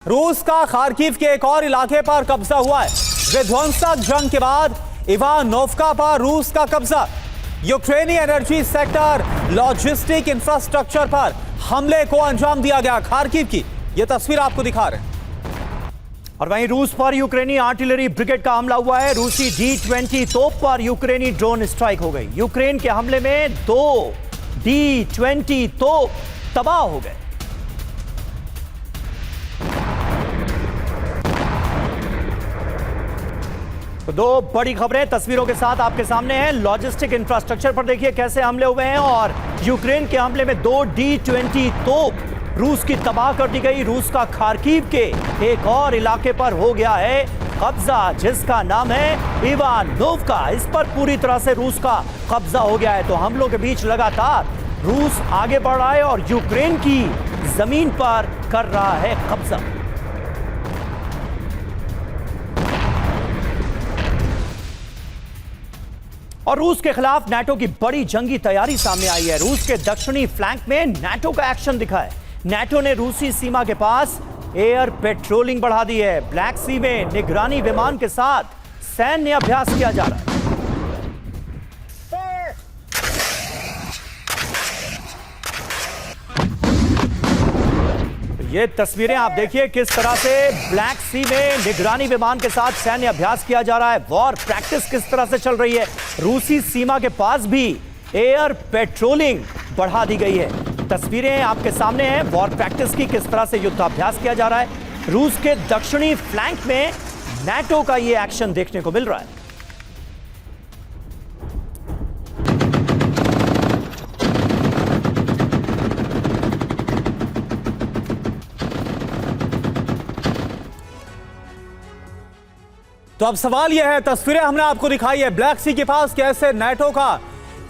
रूस का खार्किव के एक और इलाके पर कब्जा हुआ है। विध्वंसक जंग के बाद इवानोव्का पर रूस का कब्जा। यूक्रेनी एनर्जी सेक्टर, लॉजिस्टिक इंफ्रास्ट्रक्चर पर हमले को अंजाम दिया गया। खार्किव की यह तस्वीर आपको दिखा रहे हैं। और वहीं रूस पर यूक्रेनी आर्टिलरी ब्रिगेड का हमला हुआ है। रूसी D-20 तोप पर यूक्रेनी ड्रोन स्ट्राइक हो गई। यूक्रेन के हमले में 2 D-20 तोप तबाह हो गए। तो दो बड़ी खबरें तस्वीरों के साथ आपके सामने हैं। लॉजिस्टिक इंफ्रास्ट्रक्चर पर देखिए कैसे हमले हुए हैं, और यूक्रेन के हमले में 2 D-20 तोप रूस की तबाह कर दी गई। रूस का खार्किव के एक और इलाके पर हो गया है कब्जा, जिसका नाम है इवानोव्का। इस पर पूरी तरह से रूस का कब्जा हो गया है। तो हमलों के बीच लगातार रूस आगे बढ़ रहा है और यूक्रेन की जमीन पर कर रहा है कब्जा। और रूस के खिलाफ नाटो की बड़ी जंगी तैयारी सामने आई है। रूस के दक्षिणी फ्लैंक में नाटो का एक्शन दिखा है। नाटो ने रूसी सीमा के पास एयर पेट्रोलिंग बढ़ा दी है। ब्लैक सी में निगरानी विमान के साथ सैन्य अभ्यास किया जा रहा है। ये तस्वीरें आप देखिए किस तरह से ब्लैक सी में निगरानी विमान के साथ सैन्य अभ्यास किया जा रहा है। वॉर प्रैक्टिस किस तरह से चल रही है। रूसी सीमा के पास भी एयर पेट्रोलिंग बढ़ा दी गई है। तस्वीरें आपके सामने हैं वॉर प्रैक्टिस की, किस तरह से युद्धाभ्यास किया जा रहा है। रूस के दक्षिणी फ्लैंक में नाटो का यह एक्शन देखने को मिल रहा है। तो अब सवाल यह है, तस्वीरें हमने आपको दिखाई है ब्लैक सी के पास कैसे नाटो का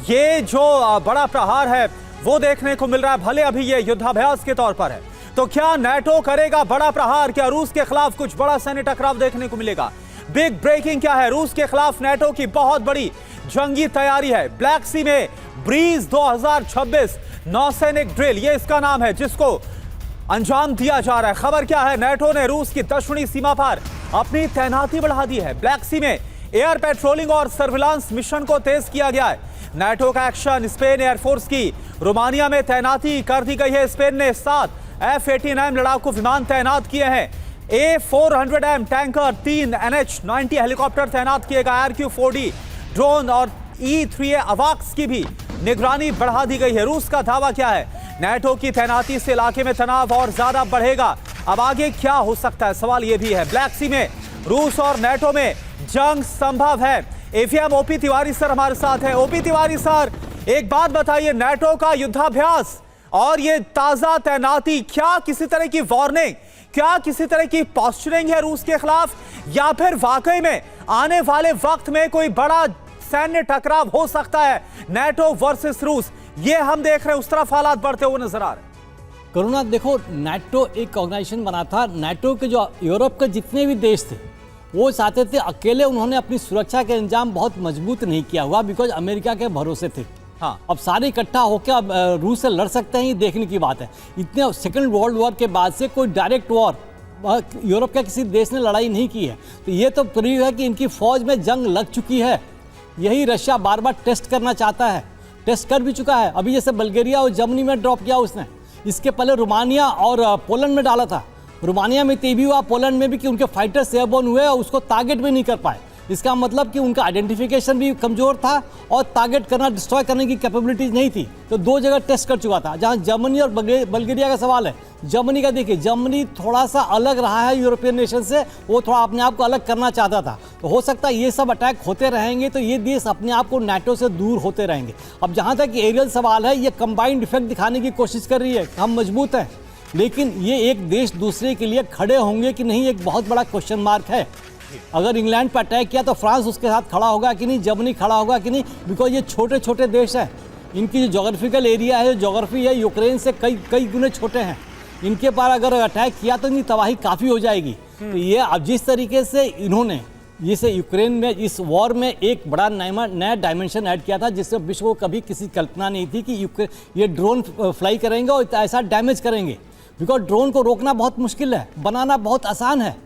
ये जो बड़ा प्रहार है वो देखने को मिल रहा है। भले अभी ये युद्धाभ्यास के तौर पर है, तो क्या नाटो करेगा बड़ा प्रहार? क्या रूस के खिलाफ कुछ बड़ा सैन्य टकराव देखने को मिलेगा? बिग ब्रेकिंग क्या है? रूस के खिलाफ नाटो की बहुत बड़ी जंगी तैयारी है। ब्लैक सी में ब्रीज 2026 नौसैनिक ड्रिल, ये इसका नाम है, जिसको अंजाम दिया जा रहा है। खबर क्या है? नाटो ने रूस की दक्षिणी सीमा पर अपनी तैनाती बढ़ा दी है। ब्लैक सी में एयर पेट्रोलिंग और सर्विलांस मिशन को तेज किया गया है। नाटो का एक्शन, स्पेन एयरफोर्स की रोमानिया में तैनाती कर दी गई है। स्पेन ने 7 F-18M लड़ाकू विमान तैनात किए हैं। A400M टैंकर, 3 NH-90 हेलीकॉप्टर तैनात किए गए। RQ-4D ड्रोन और E-3A अवाक्स की भी निगरानी बढ़ा दी गई है। रूस का दावा क्या है? नाटो की तैनाती से इलाके में तनाव और ज्यादा बढ़ेगा। अब आगे क्या हो सकता है, सवाल यह भी है। ब्लैक सी में रूस और नाटो में जंग संभव है। एफएम ओपी तिवारी सर हमारे साथ है। ओपी तिवारी सर, एक बात बताइए, नाटो का युद्धाभ्यास और ये ताजा तैनाती, क्या किसी तरह की वार्निंग, क्या किसी तरह की पॉस्चरिंग है रूस के खिलाफ, या फिर वाकई में आने वाले वक्त में कोई बड़ा सैन्य टकराव हो सकता है नाटो वर्सेस रूस? ये हम देख रहे हैं, उस तरफ हालात बढ़ते हुए नजर आ रहे हैं। करुणा, देखो, नाटो एक ऑर्गेनाइजेशन बना था। नाटो के जो यूरोप के जितने भी देश थे वो चाहते थे, अकेले उन्होंने अपनी सुरक्षा के इंतजाम बहुत मजबूत नहीं किया हुआ, बिकॉज अमेरिका के भरोसे थे। हाँ, अब सारे इकट्ठा होकर अब रूस से लड़ सकते हैं, ये देखने की बात है। इतने सेकेंड वर्ल्ड वॉर के बाद से कोई डायरेक्ट वॉर यूरोप के किसी देश ने लड़ाई नहीं की है। तो ये तो प्रूव है कि इनकी फौज में जंग लग चुकी है। यही रशिया बार बार टेस्ट करना चाहता है, टेस्ट कर भी चुका है। अभी जैसे बल्गेरिया और जर्मनी में ड्रॉप किया उसने, इसके पहले रोमानिया और पोलैंड में डाला था। रोमानिया में तो भी हुआ, पोलैंड में भी, कि उनके फाइटर्स एयरबोर्न हुए और उसको टारगेट भी नहीं कर पाए। इसका मतलब कि उनका आइडेंटिफिकेशन भी कमज़ोर था और टारगेट करना, डिस्ट्रॉय करने की कैपेबिलिटीज नहीं थी। तो 2 जगह टेस्ट कर चुका था। जहां जर्मनी और बल्गेरिया का सवाल है, जर्मनी का देखिए, जर्मनी थोड़ा सा अलग रहा है यूरोपियन नेशन से, वो थोड़ा अपने आप को अलग करना चाहता था। तो हो सकता है ये सब अटैक होते रहेंगे तो ये देश अपने आप को नाटो से दूर होते रहेंगे। अब जहाँ तक एरियल सवाल है, ये कंबाइंड इफेक्ट दिखाने की कोशिश कर रही है, हम मजबूत हैं, लेकिन ये एक देश दूसरे के लिए खड़े होंगे कि नहीं, एक बहुत बड़ा क्वेश्चन मार्क है। अगर इंग्लैंड पर अटैक किया तो फ्रांस उसके साथ खड़ा होगा कि नहीं, जर्मनी खड़ा होगा कि नहीं, बिकॉज ये छोटे छोटे देश हैं। इनकी जो जोग्राफिकल एरिया है, जोग्राफी है, यूक्रेन से कई गुने छोटे हैं। इनके पर अगर अटैक किया तो इनकी तबाही काफ़ी हो जाएगी। तो ये अब जिस तरीके से इन्होंने जिसे यूक्रेन में इस वॉर में एक बड़ा नया डायमेंशन ऐड किया था, जिससे विश्व को कभी किसी कल्पना नहीं थी कि ये ड्रोन फ्लाई करेंगे और ऐसा डैमेज करेंगे। बिकॉज ड्रोन को रोकना बहुत मुश्किल है, बनाना बहुत आसान है।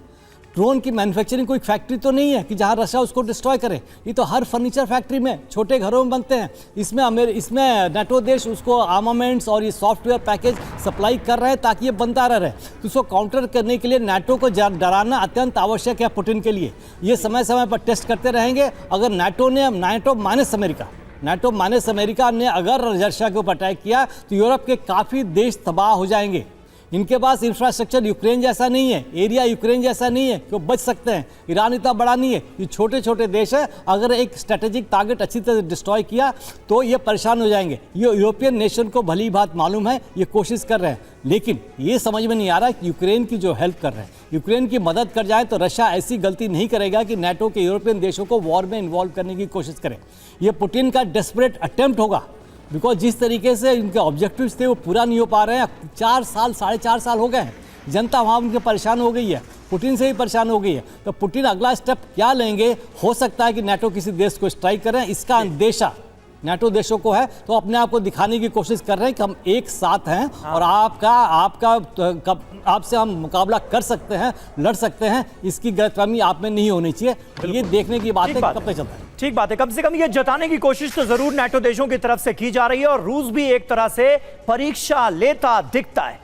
ड्रोन की मैन्युफैक्चरिंग कोई फैक्ट्री तो नहीं है कि जहां रशिया उसको डिस्ट्रॉय करे। ये तो हर फर्नीचर फैक्ट्री में, छोटे घरों में बनते हैं। इसमें नाटो देश उसको आर्मामेंट्स और ये सॉफ्टवेयर पैकेज सप्लाई कर रहे हैं ताकि ये बनता रहे। तो उसको काउंटर करने के लिए नाटो को डराना अत्यंत आवश्यक है पुतिन के लिए। ये समय समय पर टेस्ट करते रहेंगे। अगर नाटो माइनस अमेरिका ने अगर रशिया के ऊपर अटैक किया तो यूरोप के काफ़ी देश तबाह हो जाएंगे। इनके पास इंफ्रास्ट्रक्चर यूक्रेन जैसा नहीं है, एरिया यूक्रेन जैसा नहीं है कि वो बच सकते हैं। ईरान इतना बड़ा नहीं है, ये छोटे छोटे देश है। अगर एक स्ट्रेटेजिक टारगेट अच्छी तरह डिस्ट्रॉय किया तो ये परेशान हो जाएंगे। ये यूरोपियन नेशन को भली बात मालूम है, ये कोशिश कर रहे हैं, लेकिन ये समझ में नहीं आ रहा कि यूक्रेन की जो हेल्प कर रहे हैं, यूक्रेन की मदद कर जाए तो रशिया ऐसी गलती नहीं करेगा कि नाटो के यूरोपियन देशों को वॉर में इन्वॉल्व करने की कोशिश करे। ये पुतिन का डेस्परेट अटेम्प्ट होगा, बिकॉज जिस तरीके से इनके ऑब्जेक्टिव्स थे वो पूरा नहीं हो पा रहे हैं। 4 साल हो गए हैं, जनता वहाँ उनके परेशान हो गई है, पुतिन से ही परेशान हो गई है। तो पुतिन अगला स्टेप क्या लेंगे? हो सकता है कि नाटो किसी देश को स्ट्राइक करें, इसका अंदेशा नाटो देशों को है। तो अपने आप को दिखाने की कोशिश कर रहे हैं कि हम एक साथ हैं और आपसे हम मुकाबला कर सकते हैं, लड़ सकते हैं। इसकी गलतफहमी आप में नहीं होनी चाहिए। ये देखने की बात है कब तक चलता है। ठीक बात है, कम से कम ये जताने की कोशिश तो जरूर नाटो देशों की तरफ से की जा रही है और रूस भी एक तरह से परीक्षा लेता दिखता है।